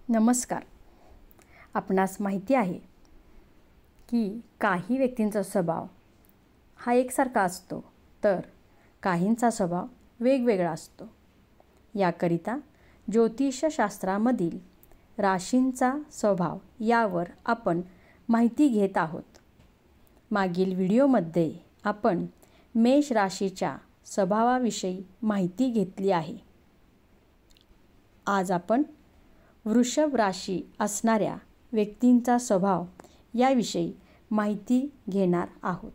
नमस्कार. आपणास माहिती आहे की काही व्यक्तींचा स्वभाव हा एकसारखा असतो, तर काहींचा स्वभाव वेगवेगळा असतो. याकरिता ज्योतिषशास्त्रामधील राशींचा स्वभाव यावर आपण माहिती घेत आहोत. मागील व्हिडिओमध्ये आपण मेष राशीच्या स्वभावाविषयी माहिती घेतली आहे. आज आपण वृषभ राशी असणाऱ्या व्यक्तींचा स्वभाव याविषयी माहिती घेणार आहोत.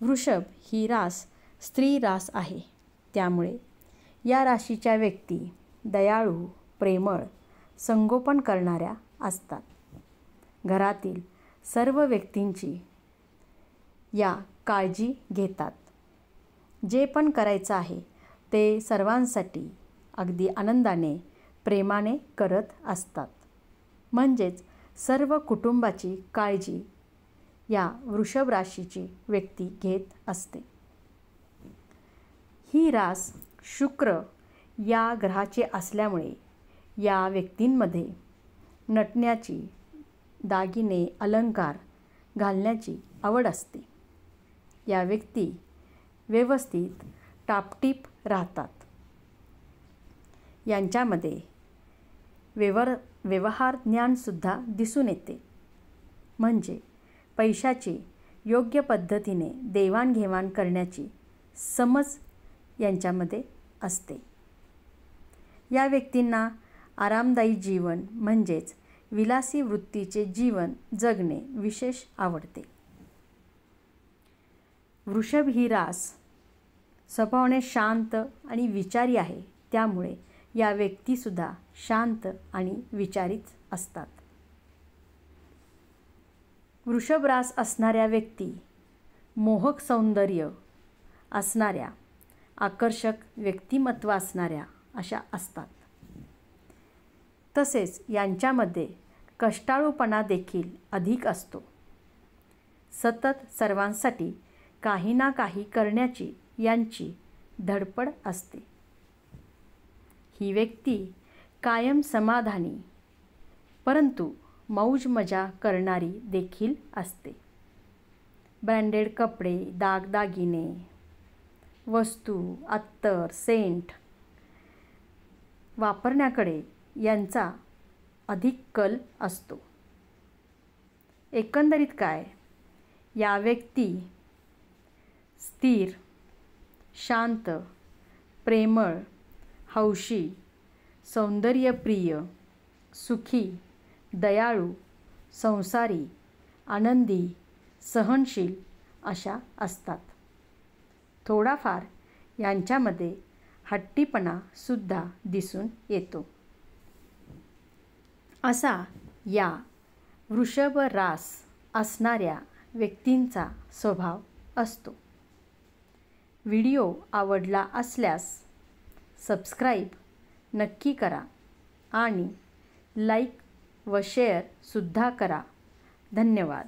वृषभ ही रास स्त्री रास आहे, त्यामुळे या राशीच्या व्यक्ती दयाळू, प्रेमळ, संगोपन करणाऱ्या असतात. घरातील सर्व व्यक्तींची या काळजी घेतात. जे पण करायचं आहे ते सर्वांसाठी अगदी आनंदाने, प्रेमाने करत असतात. म्हणजेच सर्व कुटुंबाची काळजी या वृषभ राशीची व्यक्ती घेत असते. ही रास शुक्र या ग्रहाची असल्यामुळे या व्यक्तींमध्ये नटण्याची, दागिने, अलंकार घालण्याची आवड असते. या व्यक्ती व्यवस्थित टापटीप राहतात. यांच्यामध्ये व्यवहार ज्ञानसुद्धा दिसून येते. म्हणजे पैशाची योग्य पद्धतीने देवाणघेवाण करण्याची समज यांच्यामध्ये असते. या व्यक्तींना आरामदायी जीवन म्हणजेच विलासी वृत्तीचे जीवन जगणे विशेष आवडते. वृषभ ही रास स्वभावाने शांत आणि विचारी आहे, त्यामुळे या व्यक्तीसुद्धा शांत आणि विचारीच असतात. वृषभ रास असणाऱ्या व्यक्ती मोहक सौंदर्य असणाऱ्या, आकर्षक व्यक्तिमत्व असणाऱ्या अशा असतात. तसेच यांच्यामध्ये कष्टाळूपणा देखील अधिक असतो. सतत सर्वांसाठी काही ना काही करण्याची यांची धडपड असते. ही व्यक्ती कायम समाधानी परंतु मौज मजा करणारी देखील असते. ब्रँडेड कपडे, दागदागिने, वस्तू, अत्तर, सेंट वापरण्याकडे यांचा अधिक कल असतो. एकंदरीत काय, या व्यक्ती स्थिर, शांत, प्रेमळ, हौशी, सौंदर्यप्रिय, सुखी, दयाळू, संसारी, आनंदी, सहनशील अशा असतात. थोडाफार यांच्यामध्ये हट्टीपणा सुद्धा दिसून येतो. असा या वृषभ रास असणाऱ्या व्यक्तींचा स्वभाव असतो. व्हिडिओ आवडला असल्यास सबस्क्राईब नक्की करा आणि लाईक व शेअर सुद्धा करा. धन्यवाद.